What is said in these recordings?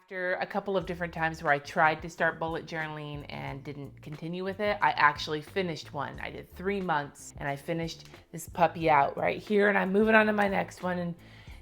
After a couple of different times where I tried to start bullet journaling and didn't continue with it, I actually finished one. I did 3 months and I finished this puppy out right here, and I'm moving on to my next one. And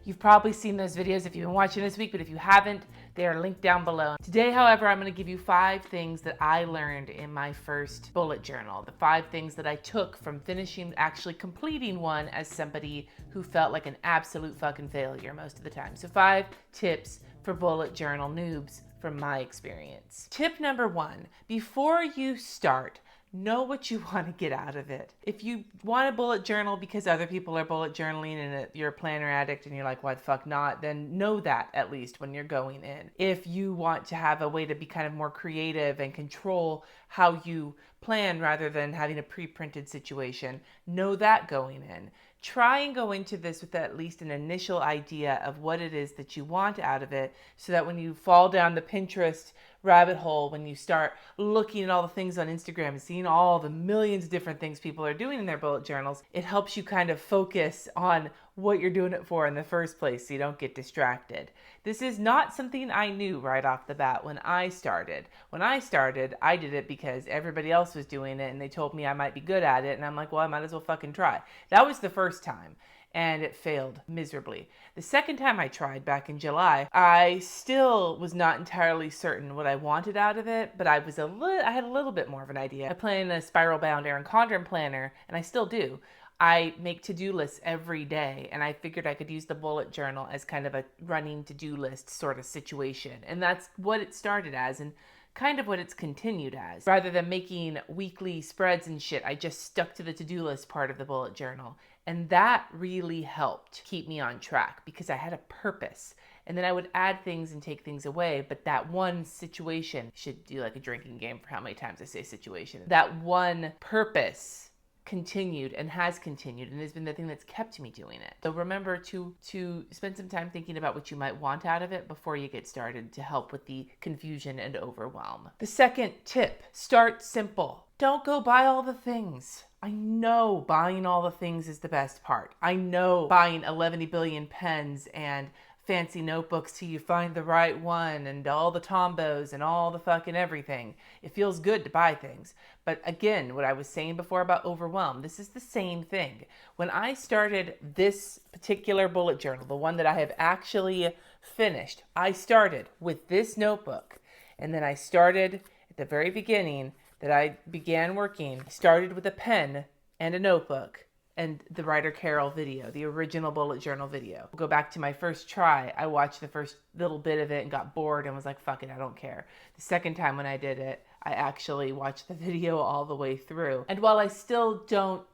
you've probably seen those videos if you've been watching this week, but if you haven't, they are linked down below. Today, however, I'm going to give you 5 things that I learned in my first bullet journal. The 5 things that I took from finishing, actually completing one as somebody who felt like an absolute fucking failure most of the time. So 5 tips for bullet journal noobs from my experience. Tip number 1, before you start, know what you want to get out of it. If you want a bullet journal because other people are bullet journaling and you're a planner addict and you're like, why the fuck not? Then know that at least when you're going in. If you want to have a way to be kind of more creative and control how you plan rather than having a pre-printed situation, know that going in. Try and go into this with at least an initial idea of what it is that you want out of it, so that when you fall down the Pinterest rabbit hole, when you start looking at all the things on Instagram and seeing all the millions of different things people are doing in their bullet journals, it helps you kind of focus on what you're doing it for in the first place so you don't get distracted. This is not something I knew right off the bat when I started. When I started, I did it because everybody else was doing it and they told me I might be good at it, and I'm like, well, I might as well fucking try. That was the first time, and it failed miserably. The second time I tried back in July, I still was not entirely certain what I wanted out of it, but I had a little bit more of an idea. I plan a spiral bound Erin Condren planner, and I still do. I make to-do lists every day, and I figured I could use the bullet journal as kind of a running to-do list sort of situation. And that's what it started as, and kind of what it's continued as. Rather than making weekly spreads and shit, I just stuck to the to-do list part of the bullet journal. And that really helped keep me on track because I had a purpose. And then I would add things and take things away. But that one situation, should do like a drinking game for how many times I say situation. That one purpose continued and has continued and has been the thing that's kept me doing it. So remember to spend some time thinking about what you might want out of it before you get started, to help with the confusion and overwhelm. The second tip, start simple. Don't go buy all the things. I know buying all the things is the best part. I know buying 11 billion pens and fancy notebooks till you find the right one and all the Tombos and all the fucking everything. It feels good to buy things. But again, what I was saying before about overwhelm, this is the same thing. When I started this particular bullet journal, the one that I have actually finished, I started with this notebook. And then I started at the very beginning that I began working, started with a pen and a notebook and the Writer Carol video, the original bullet journal video. Go back to my first try. I watched the first little bit of it and got bored and was like, fuck it, I don't care. The second time when I did it, I actually watched the video all the way through. And while I still don't,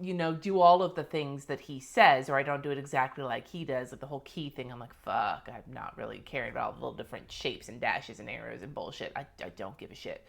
do all of the things that he says, or I don't do it exactly like he does, like the whole key thing, I'm like, fuck, I'm not really caring about all the little different shapes and dashes and arrows and bullshit. I don't give a shit.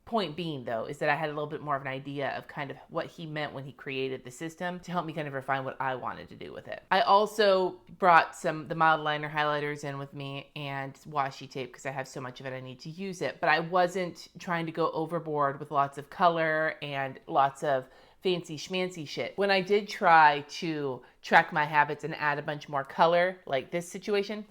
Point being, though, is that I had a little bit more of an idea of kind of what he meant when he created the system to help me kind of refine what I wanted to do with it. I also brought the mild liner highlighters in with me and washi tape because I have so much of it I need to use it. But I wasn't trying to go overboard with lots of color and lots of fancy schmancy shit. When I did try to track my habits and add a bunch more color, like this situation,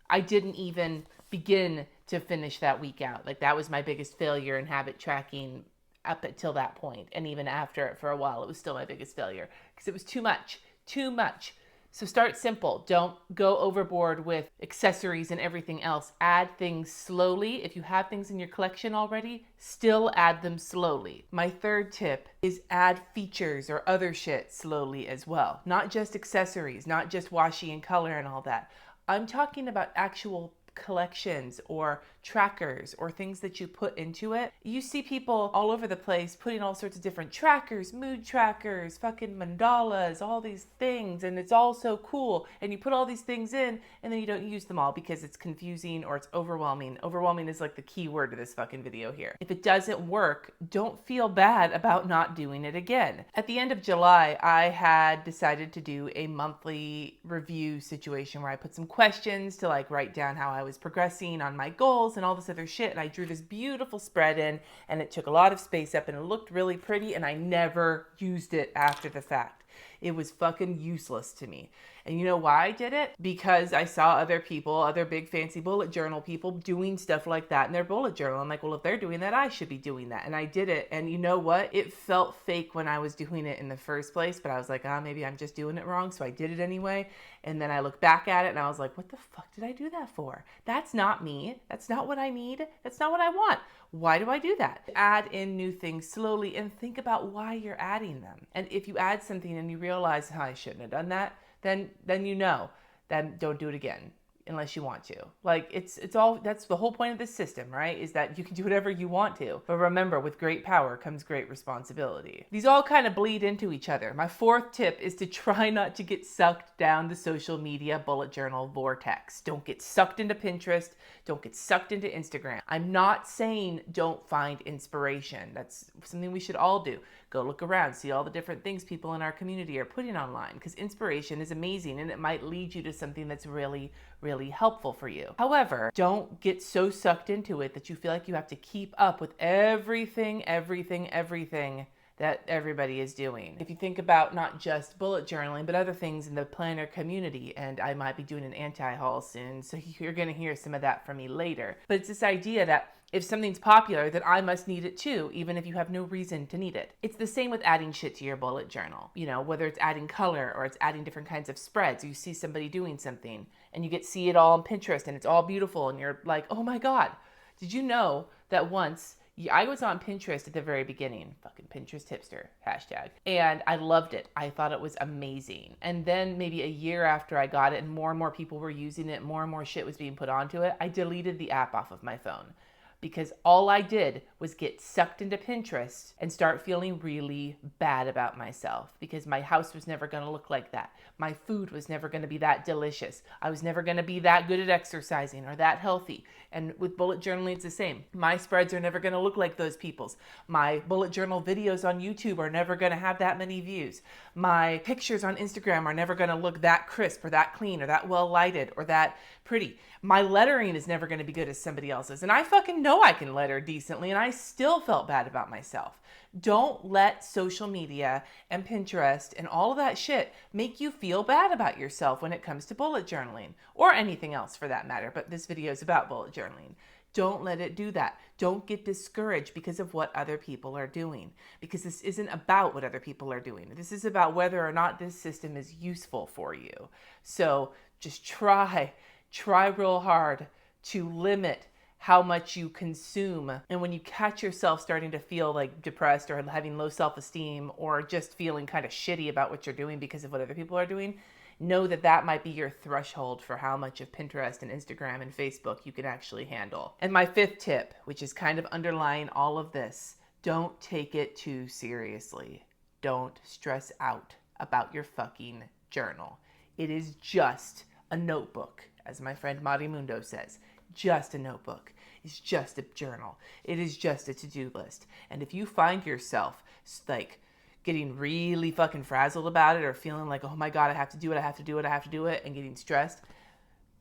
I didn't even begin to finish that week out. Like, that was my biggest failure in habit tracking up until that point. And even after it for a while, it was still my biggest failure because it was too much. So start simple. Don't go overboard with accessories and everything else. Add things slowly. If you have things in your collection already, still add them slowly. My third tip is add features or other shit slowly as well. Not just accessories, not just washi and color and all that. I'm talking about actual collections or trackers or things that you put into it. You see people all over the place putting all sorts of different trackers, mood trackers, fucking mandalas, all these things, and it's all so cool. And you put all these things in and then you don't use them all because it's confusing or it's overwhelming. Overwhelming is like the key word to this fucking video here. If it doesn't work, don't feel bad about not doing it again. At the end of July, I had decided to do a monthly review situation where I put some questions to like write down how I was progressing on my goals and all this other shit. And I drew this beautiful spread in and it took a lot of space up and it looked really pretty and I never used it after the fact. It was fucking useless to me. And you know why I did it? Because I saw other people, other big fancy bullet journal people doing stuff like that in their bullet journal. I'm like, well, if they're doing that, I should be doing that. And I did it. And you know what? It felt fake when I was doing it in the first place, but I was like, maybe I'm just doing it wrong. So I did it anyway. And then I look back at it and I was like, what the fuck did I do that for? That's not me. That's not what I need. That's not what I want. Why do I do that? Add in new things slowly and think about why you're adding them. And if you add something and you realize, I shouldn't have done that, then you know, then don't do it again unless you want to. Like it's all, that's the whole point of this system, right? Is that you can do whatever you want to. But remember, with great power comes great responsibility. These all kind of bleed into each other. My fourth tip is to try not to get sucked down the social media bullet journal vortex. Don't get sucked into Pinterest. Don't get sucked into Instagram. I'm not saying don't find inspiration. That's something we should all do. Go look around, see all the different things people in our community are putting online, because inspiration is amazing and it might lead you to something that's really, really helpful for you. However, don't get so sucked into it that you feel like you have to keep up with everything that everybody is doing. If you think about not just bullet journaling, but other things in the planner community, and I might be doing an anti-haul soon, so you're gonna hear some of that from me later. But it's this idea that if something's popular, then I must need it too, even if you have no reason to need it. It's the same with adding shit to your bullet journal. You know, whether it's adding color or it's adding different kinds of spreads. You see somebody doing something and you see it all on Pinterest and it's all beautiful and you're like, oh my God. Did you know that once I was on Pinterest at the very beginning, fucking Pinterest hipster, hashtag, and I loved it. I thought it was amazing. And then maybe a year after I got it and more people were using it, more and more shit was being put onto it, I deleted the app off of my phone. Because all I did was get sucked into Pinterest and start feeling really bad about myself, because my house was never going to look like that. My food was never going to be that delicious. I was never going to be that good at exercising or that healthy. And with bullet journaling, it's the same. My spreads are never going to look like those people's. My bullet journal videos on YouTube are never going to have that many views. My pictures on Instagram are never going to look that crisp or that clean or that well lighted or that pretty. My lettering is never going to be good as somebody else's. And I fucking know I can letter decently, and I still felt bad about myself. Don't let social media and Pinterest and all of that shit make you feel bad about yourself when it comes to bullet journaling, or anything else for that matter. But this video is about bullet journaling. Don't let it do that. Don't get discouraged because of what other people are doing, because this isn't about what other people are doing. This is about whether or not this system is useful for you. So just try real hard to limit how much you consume. And when you catch yourself starting to feel like depressed or having low self-esteem or just feeling kind of shitty about what you're doing because of what other people are doing, know that that might be your threshold for how much of Pinterest and Instagram and Facebook you can actually handle. And my fifth tip, which is kind of underlying all of this, don't take it too seriously. Don't stress out about your fucking journal. It is just a notebook, as my friend Marimundo says. Just a notebook. It's just a journal. It is just a to-do list. And if you find yourself like getting really fucking frazzled about it or feeling like, oh my God, I have to do it, and getting stressed,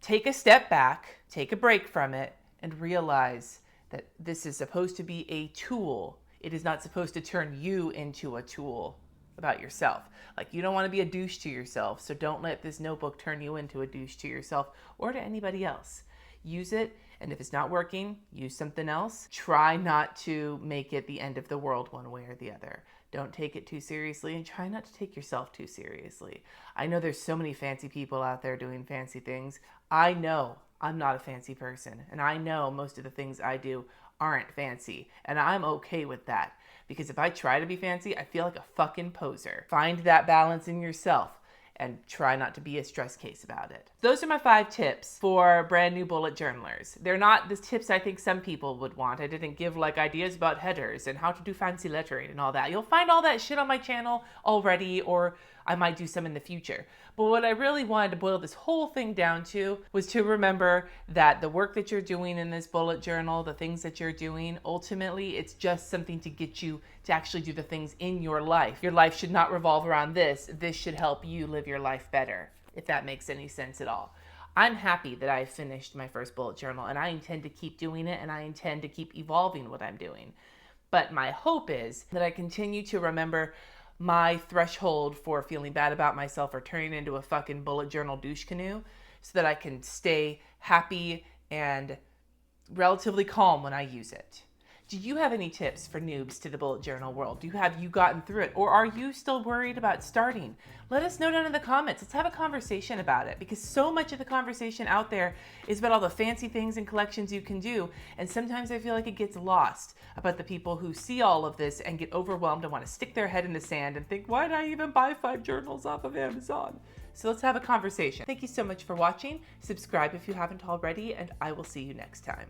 take a step back, take a break from it, and realize that this is supposed to be a tool. It is not supposed to turn you into a tool about yourself. Like, you don't want to be a douche to yourself, so don't let this notebook turn you into a douche to yourself or to anybody else. Use it, and if it's not working, use something else. Try not to make it the end of the world one way or the other. Don't take it too seriously, and try not to take yourself too seriously. I know there's so many fancy people out there doing fancy things. I know I'm not a fancy person, and I know most of the things I do aren't fancy, and I'm okay with that, because if I try to be fancy, I feel like a fucking poser. Find that balance in yourself and try not to be a stress case about it. Those are my 5 tips for brand new bullet journalers. They're not the tips I think some people would want. I didn't give like ideas about headers and how to do fancy lettering and all that. You'll find all that shit on my channel already, or I might do some in the future. But what I really wanted to boil this whole thing down to was to remember that the work that you're doing in this bullet journal, the things that you're doing, ultimately it's just something to get you to actually do the things in your life. Your life should not revolve around this. This should help you live your life better, if that makes any sense at all. I'm happy that I finished my first bullet journal, and I intend to keep doing it, and I intend to keep evolving what I'm doing. But my hope is that I continue to remember my threshold for feeling bad about myself or turning into a fucking bullet journal douche canoe so that I can stay happy and relatively calm when I use it. Do you have any tips for noobs to the bullet journal world? Have you gotten through it? Or are you still worried about starting? Let us know down in the comments. Let's have a conversation about it, because so much of the conversation out there is about all the fancy things and collections you can do. And sometimes I feel like it gets lost about the people who see all of this and get overwhelmed and want to stick their head in the sand and think, why did I even buy 5 journals off of Amazon? So let's have a conversation. Thank you so much for watching. Subscribe if you haven't already, and I will see you next time.